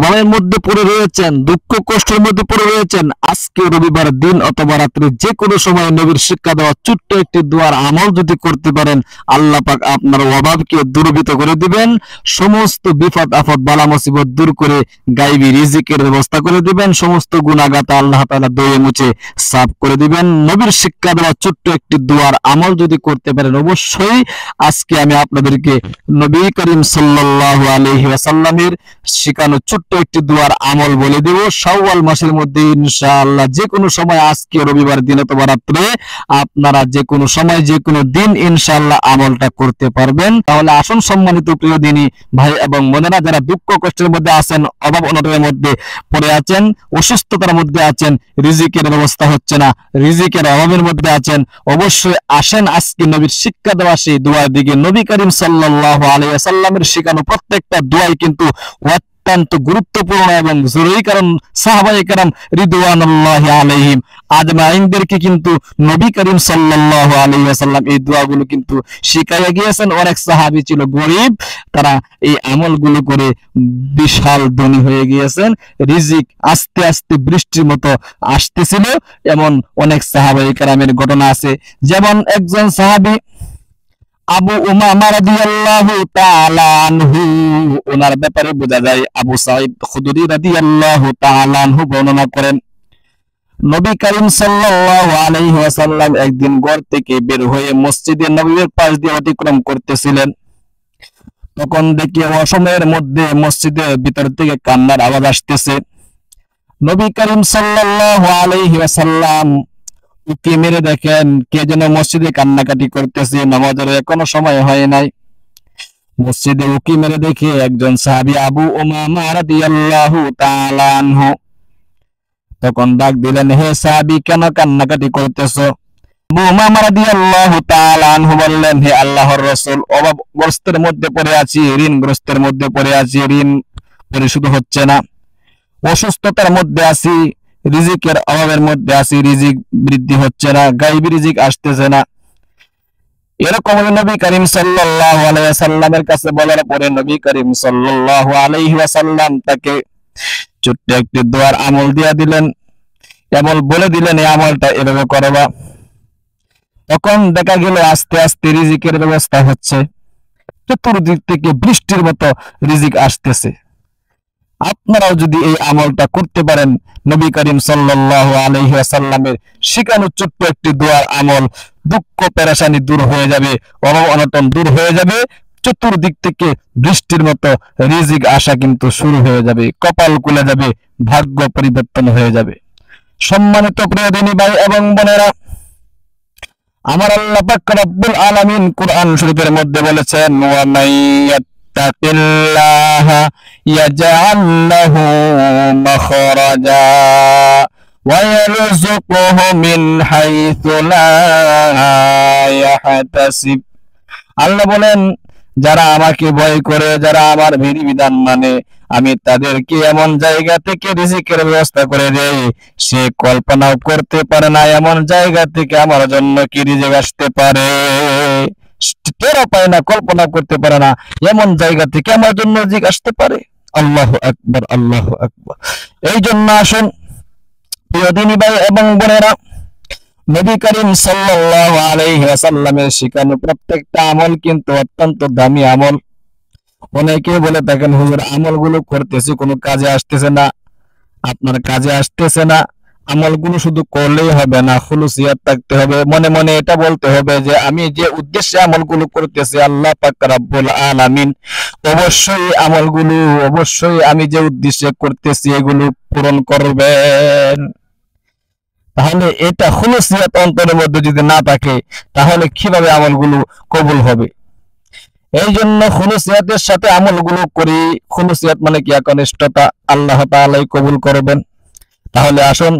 অভাবের মধ্যে পড়ে রয়েছেন, দুঃখ কষ্টের মধ্যে পড়ে রয়েছেন, আজকে রবিবার দিন অথবা রাত্রে যে কোনো সময় নবীর শিক্ষা দেওয়া ছোট্ট একটি দোয়ার আমল যদি করতে পারেন, আল্লাহ পাক আপনার অভাবকে দূরীভূত করে দিবেন, সমস্ত বিপদ আপদ বালা মুসিবত দূর করে গায়বী রিজিকের ব্যবস্থা করে দিবেন, সমস্ত গুনাহগাতা আল্লাহ তাআলা ধুয়ে মুছে সাফ করে দিবেন। নবীর শিক্ষা দেওয়া ছোট্ট একটি দোয়ার আমল যদি করতে পারেন, অবশ্যই আজকে আমি আপনাদেরকে নবী করিম সাল্লাল্লাহু আলাইহি ওয়াসাল্লামের শেখানো ছোট্ট একটি দোয়ার আমল বলে দেব। শাওয়াল মাসের মধ্যে ইনশাআল্লাহ যে কোনো সময়, আজকে রবিবার দিন অথবা রাত্রে, আপনারা যে কোনো সময় যে কোনো দিন ইনশাআল্লাহ আমলটা করতে পারবেন। তাহলে আসুন সম্মানিত প্রিয় দিনী ভাই এবং বোনেরা, যারা দুঃখ কষ্টের মধ্যে আছেন, অভাব অনটনের মধ্যে পড়ে আছেন, অসুস্থতার মধ্যে আছেন, রিজিকের ব্যবস্থা হচ্ছে না, রিজিকের অভাবের মধ্যে আছেন, অবশ্যই আসেন আজকে নবীর শিক্ষা দেওয়া সেই দোয়ার দিকে। নবী করিম সাল্লাল্লাহু আলাইহি ওয়াসাল্লামের শেখানো প্রত্যেকটা দোয়াই কিন্তু অত্যন্ত গুরুত্বপূর্ণ এবং জরুরি, কারণ সাহাবায়ে কেরাম রিদওয়ানুল্লাহি আলাইহিম আজমাইনদেরকে কিন্তু নবী করিম সাল্লাল্লাহু আলাইহি ওয়াসাল্লাম এই দোয়াগুলো কিন্তু শিখাইয়া গিয়েছেন। অনেক সাহাবী ছিল গরিব, তারা এই আমলগুলো করে বিশাল ধনী হয়ে গিয়েছেন, রিজিক আস্তে আস্তে বৃষ্টির মতো আসতেছিল। এমন অনেক সাহাবায়ে কেরামের ঘটনা আছে। যেমন একজন সাহাবী আবু উমামা রাদিয়াল্লাহু তাআলা আনহু, ওনার ব্যাপারে বোঝা যায়, আবু সাঈদ খুদরি রাদিয়াল্লাহু তাআলা আনহু বর্ণনা করেন, নবী করিম সাল্লাল্লাহু আলাইহি ওয়াসাল্লাম একদিন ঘর থেকে বের হয়ে মসজিদে নববীর পাশ দিয়ে অতিক্রম করতেছিলেন। তখন দেখি অসময়ের মধ্যে মসজিদের ভিতর থেকে কান্নার আওয়াজ আসতেছে। নবী করিম সাল্লাল্লাহু আলাইহি ওয়াসাল্লাম উকি মেরে দেখেন কে যেন মসজিদে কান্নাকাটি করতেছে, নামাজের এখনো সময় হয় নাই। মসজিদে উকি মেরে দেখে একজন সাহাবী আবু উমামা রাদিয়াল্লাহু তাআলা আনহু। তখন ডাক দিলেন, হে সাহাবী, কেন কান্নাকাটি করতেছো? আবু উমামা রাদিয়াল্লাহু তাআলা আনহু বললেন, হে আল্লাহর রাসূল, অভাবগ্রস্তের মধ্যে পড়ে আছি, ঋণগ্রস্তের মধ্যে পড়ে আছি, ঋণ পরিশোধ হচ্ছে না, অসুস্থতার মধ্যে আছি, রিজিকের অভাবের মধ্যে আছি, রিজিক বৃদ্ধি হচ্ছে না, গায়বী রিজিক আসতেছে না। এরকম নবী করিম সাল্লাল্লাহু আলাইহি ওয়াসাল্লামের কাছে বলার পরে নবী করিম সাল্লাল্লাহু আলাইহি ওয়াসাল্লাম তাকে ছোট্ট একটি দোয়ার আমল দিয়া দিলেন, এমন বলে দিলেন এই আমলটা এভাবে করবা। তখন দেখা গেল আস্তে আস্তে রিজিকের ব্যবস্থা হচ্ছে, চতুর্দিক থেকে বৃষ্টির মতো রিজিক আসতেছে। আপনারাও যদি এই আমলটা করতে পারেন, নবী করিম সাল্লাল্লাহু আলাইহি ওয়াসাল্লামের শেখানো ছোট্ট একটি দোয়ার আমল, দুঃখ পেরেশানি দূর হয়ে যাবে, অভাব অনটন দূর হয়ে যাবে, চতুর্দিক থেকে বৃষ্টির মতো রিজিক আসা কিন্তু শুরু হয়ে যাবে, কপাল খুলে যাবে, ভাগ্য পরিবর্তন হয়ে যাবে। সম্মানিত প্রিয় দিনী ভাই এবং বোনেরা, আমার আল্লাহ পাক রব্বুল আলামিন কুরআন শরীফের মধ্যে বলেছেন, ওয়া মাইয়াত্তাকিল্লাহা ইয়াজআল লাহু মাখরাজা ওয়া ইয়ারযুকুহু মিন হাইথু লা ইয়াহতাসিব। আল্লাহ বলেন, যারা আমাকে ভয় করে, যারা আমার বিধিবিধান মানে, আমি তাদেরকে এমন জায়গা থেকে রিজিকের ব্যবস্থা করে দেই, সে কল্পনাও করতে পারে না এমন জায়গা থেকে আমার জন্য কি রিজিক আসতে পারে, টেরও পায় না, কল্পনা করতে পারে না এমন জায়গা থেকে আমার জন্য রিজিক আসতে পারে। আল্লাহু আকবার, আল্লাহু আকবার। এই জন্য আসুন প্রিয় দিনী ভাই এবং বোনেরা, নবী করিম সাল্লাল্লাহু আলাইহি ওয়াসাল্লামের শেখানো প্রত্যেকটা আমল কিন্তু অত্যন্ত দামি আমল। অনেকে বলে থাকেন, হুজুর আমলগুলো করতেছি কোনো কাজে আসতেছে না। আপনার কাজে আসতেছে না, আমলগুলো শুধু করলেই হবে না, খুলুসিয়াত থাকতে হবে, মনে মনে এটা বলতে হবে যে আমি যে উদ্দেশ্যে আমলগুলো করতেছি, আল্লাহ পাক রব্বুল আলামিন অবশ্যই আমলগুলো, অবশ্যই আমি যে উদ্দেশ্যে করতেছি এগুলো পূরণ করবেন। তাহলে এটা খুলুসিয়াত অন্তরের মধ্যে যদি না থাকে, তাহলে কিভাবে আমলগুলো কবুল হবে? এই জন্য খুলুসিয়াতের সাথে আমলগুলো করি। খুলুসিয়াত মানে কি? একনিষ্ঠতা, আল্লাহ তাআলাই কবুল করবেন। তাহলে আসুন,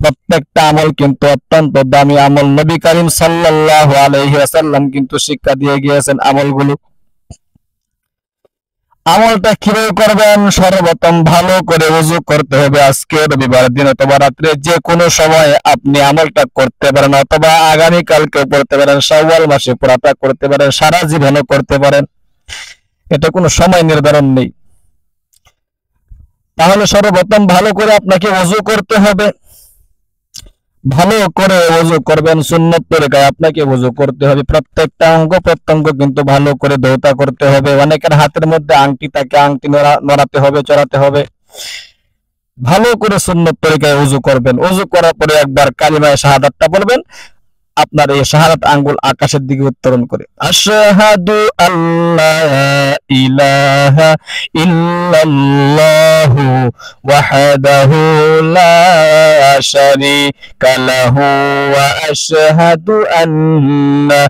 প্রত্যেকটা আমল কিন্তু অত্যন্ত দামি আমল। নবী করিম সাল্লাল্লাহু আলাইহি ওয়াসাল্লাম কিন্তু শিক্ষা দিয়ে গিয়েছেন আমলগুলো। আমলটা কিভাবে করবেন? সর্বপ্রথম ভালো করে ওযু করতে হবে। আজকে রবিবার দিন অথবা রাত্রে যে কোনো সময় আপনি আমলটা করতে পারেন, অথবা আগামী কালকেও করতে পারেন, শাওয়াল মাসে পুরাটা করতে পারেন, সারা জীবনও করতে পারেন, এটা কোনো সময় নির্ধারণ নেই। তাহলে সর্বপ্রথম ভালো করে আপনাকে ওযু করতে হবে। ভালো করে ওযু করবেন, সুন্নত তরিকায় আপনাকে ওযু করতে হবে। প্রত্যেকটা অঙ্গ প্রত্যঙ্গ কিন্তু ভালো করে ধৌতা করতে হবে। অনেকের হাতের মধ্যে আংটি থাকে, আংটি নড়াতে হবে, চড়াতে হবে। ভালো করে সুন্নত তরিকায় ওযু করবেন। ওযু করার পরে একবার কালিমায়ে শাহাদাতটা বলবেন, আপনার এই শাহাদাত আঙ্গুল আকাশের দিকে উত্তোলন করে আশহাদু আল্লা ইলাহা ইল্লাল্লাহু ওয়াহদাহু লা শারীকা লাহু ওয়া আশহাদু আন্না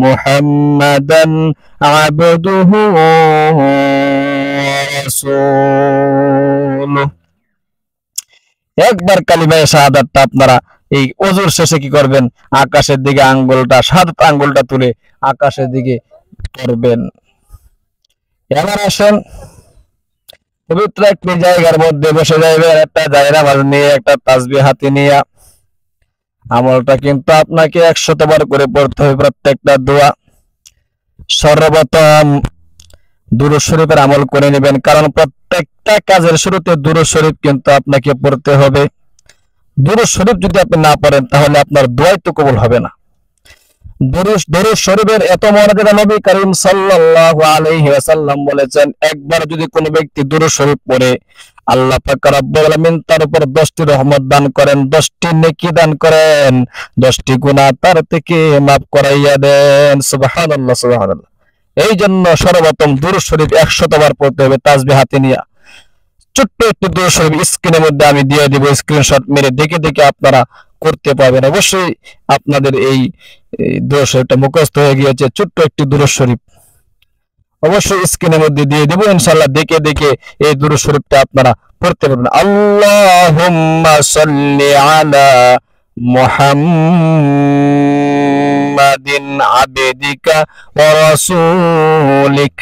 মুহাম্মাদান আবদুহু ওয়া রাসূলুহু। একবার কালিমায়ে শাহাদাতটা আপনারা এই ওযুর শেষে কি করবেন, আকাশের দিকে আঙ্গুলটা, শাহাদাত আঙ্গুলটা তুলে আকাশের দিকে করবেন। এবার আসেন পবিত্র একটি জায়গার মধ্যে বসে যাবেন, একটা জায়নামাজ নিয়ে, একটা তাসবিহ হাতে নিয়ে। আমলটা কিন্তু আপনাকে 100 বার করে পড়তে হবে প্রত্যেকটা দোয়া। সর্বপ্রথম দুরূদ শরীফের আমল করে নেবেন, কারণ প্রত্যেকটা কাজের শুরুতে দুরূদ শরীফ কিন্তু আপনাকে পড়তে হবে। দুরূদ শরীফ যদি আপনি না পড়েন তাহলে আপনার দোয়াই তো কবুল হবে না। দুরূদ শরীফের এত মর্যাদা নবী করিম সাল্লাল্লাহু আলাইহি ওয়াসাল্লাম বলেছেন, একবার যদি কোনো ব্যক্তি দুরূদ শরীফ পড়ে আল্লাহ পাক রব্বুল আলামিন তার উপর 10টি রহমত দান করেন, 10টি নেকি দান করেন, 10টি গুনাহ তার থেকে মাফ করাইয়া দেন। সুবহানাল্লাহ, সুবহানাল্লাহ। এই জন্য সর্বপ্রথম দুরূদ শরীফ 100 বার পড়তে হবে তাসবিহ হাতে নিয়ে। ছোট্ট একটি দুরূদ শরীফ স্ক্রিনের মধ্যে আমি দিয়ে দিব, স্ক্রিনশট মেরে দেখে দেখে আপনারা করতে পারবেন। অবশ্যই আপনাদের এই দুরূদ শরীফটা মুখস্থ হয়ে গিয়েছে, ছোট্ট একটি দুরূদ শরীফ অবশ্যই স্ক্রিনের মধ্যে দিয়ে দেব, ইনশাআল্লাহ দেখে দেখে এই দুরূদ শরীফটা আপনারা পড়তে পারবেন। আল্লাহুম্মা সাল্লি আলা মুহাম্মাদিন আবদিকা ওয়া রাসূলিক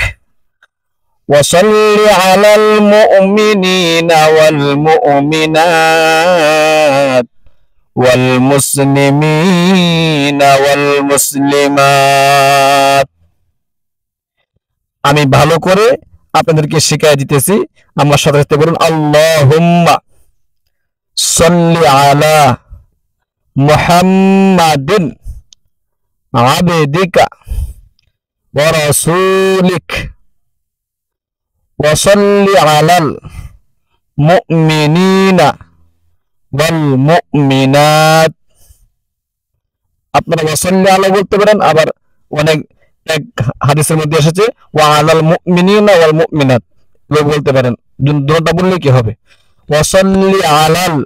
وصل على المؤمنين والمؤمنات والمسلمين والمسلمات। আমি ভালো করে আপনাদেরকে শিখিয়ে দিতেছি, আমার সাথে সাথে বলুন আল্লাহুম্মা সাল্লি আলা মুহাম্মাদিন আবদিকা ওয়া রাসূলিক ওয়াসাল্লি আলাল মুমিনিনা ওয়াল মুমিনাত। আপনারা ওয়াসাল্লি আলা বলতে পারেন, আবার অনেক এক হাদিসের মধ্যে এসেছে ওয়া আলাল মুমিনিনা ওয়াল মুমিনাত বলতে পারেন। দুটোটা বললে কি হবে? ওয়াসাল্লি আলাল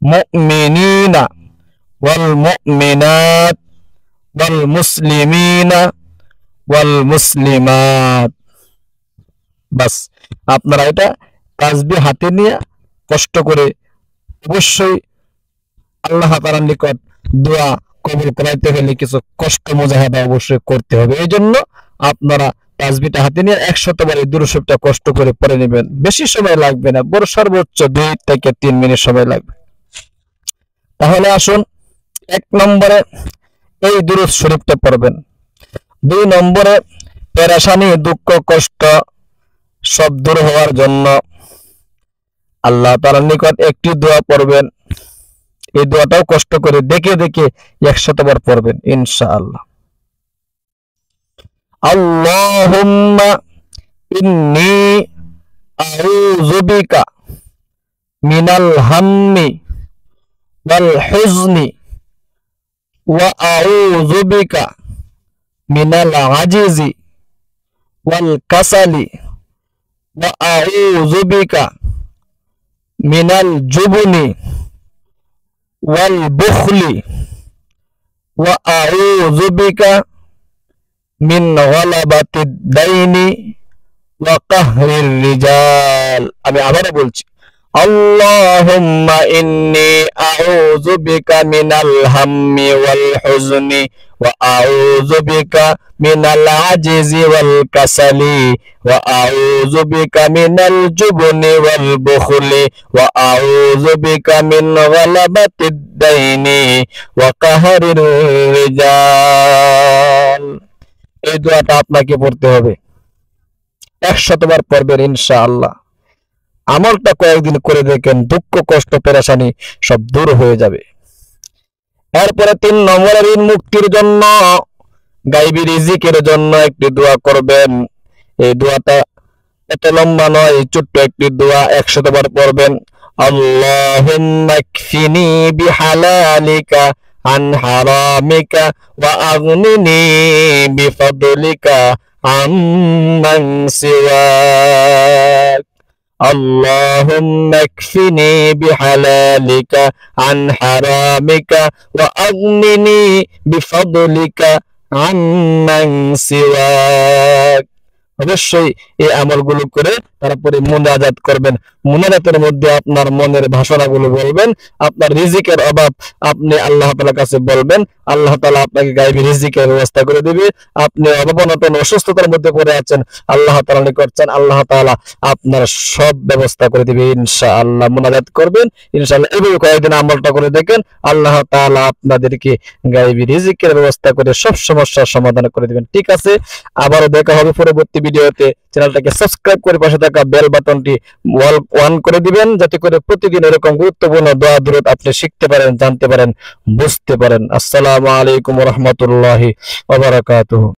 মুমিনিনা ওয়াল মুমিনাত ওয়াল মুসলিমিনা ওয়াল মুসলিমাত। বাস, আপনারা এটা তাসবিহ হাতে নিয়ে কষ্ট করে অবশ্যই আল্লাহ তাআলার নিকট দোয়া কবুল করাইতে হলে কিছু কষ্ট মুজাহাদা অবশ্যই করতে হবে। এই জন্য আপনারা তাসবিহটা হাতে নিয়ে 100 বার এই দুরূদ শরীফটা কষ্ট করে পড়ে নেবেন। বেশি সময় লাগবে না, বড় সর্বোচ্চ 2 থেকে 3 মিনিট সময় লাগবে। তাহলে আসুন 1 নম্বরে এই দুরূদ শরীফটা পড়বেন। 2 নম্বরে পেরেশানি, দুঃখ, কষ্ট সব দূর হওয়ার জন্য আল্লাহ তাআলার নিকট একটি দোয়া পড়বেন। এই দোয়াটাও কষ্ট করে দেখে দেখে 100 বার পড়বেন ইনশাআল্লাহ। আল্লাহুম্মা ইন্নী আউযু বিকা মিনাল হাম্মি ওয়াল হুজনি ওয়া আউযু বিকা মিনাল আজিজি ওয়াল কাসালি ওয়া আউযু বিকা মিনাল জুবনি ওয়াল বুখলি ওয়া আউযু বিকা মিন গালাবাতিদ দাইনি ওয়া কাহরির রিজাল। আমি আবারও বলছি, আল্লাহুম্মা ইন্নী আউযু বিকা মিনাল হাম্মি ওয়াল হুজনি ওয়া আউযু বিকা মিনাল আজিজি ওয়াল কাসালি ওয়া আউযু বিকা মিনাল জুবনি ওয়াল বুখলি ওয়া আউযু বিকা মিন গালাবাতিদ দাইনি ওয়া কাহরির রিজাল। এই দোয়াটা আপনাকে পড়তে হবে, 100 বার পড়বেন ইনশাআল্লাহ। আমলটা কয়েকদিন করে দেখেন, দুঃখ কষ্ট পেরেশানি সব দূর হয়ে যাবে। এরপরে 3 নম্বরের ঋণ মুক্তির জন্য, গায়বী রিজিকের জন্য একটি দোয়া করবেন। এই দোয়াটা এত লম্বা নয়, ছোট্ট একটি দোয়া, 100 বার পড়বেন। আল্লাহুম্মা কফিনি বিহালালিকা আন হারামিকা ওয়া আগনিনি বিফাদলিকা আম্মান সিওয়াক। আল্লাহুম্মা কফিনি বিহালালিকা আন হারামিকা ওয়া আগনিনি বিফাদলিকা আম্মান সিওয়াক। অবশ্যই এই আমলগুলো করে তারপরে মুনাজাত করবেন। মুনাজাতের মধ্যে আপনার মনের ভাষণাগুলো বলবেন, আপনার রিজিকের অভাব আপনি আল্লাহ তাআলার কাছে বলবেন, আল্লাহ তাআলা আপনাকে গায়বী রিজিকের ব্যবস্থা করে দিবে। আপনি অভাবনটন অসুস্থতার মধ্যে পড়ে আছেন, আল্লাহ তাআলা নিকট চান, আল্লাহ তাআলা আপনার সব ব্যবস্থা করে দিবে ইনশাআল্লাহ। মুনাজাত করবেন ইনশাআল্লাহ, এভাবে কয়েকদিন আমলটা করে দেখেন, আল্লাহ তাআলা আপনাদেরকে গায়বী রিজিকের ব্যবস্থা করে সব সমস্যার সমাধান করে দিবেন। ঠিক আছে, আবারও দেখা হবে পরবর্তী ভিডিওতে। চ্যানেলটাকে সাবস্ক্রাইব করে পাশে থাকা বেল বাটনটি অন করে দিবেন, যাতে করে প্রতিদিন এরকম গুরুত্বপূর্ণ দোয়া দুরূদ আপনি শিখতে পারেন, জানতে পারেন, বুঝতে পারেন। আসসালামু আলাইকুম ওয়া রাহমাতুল্লাহি ওয়া বারাকাতুহু।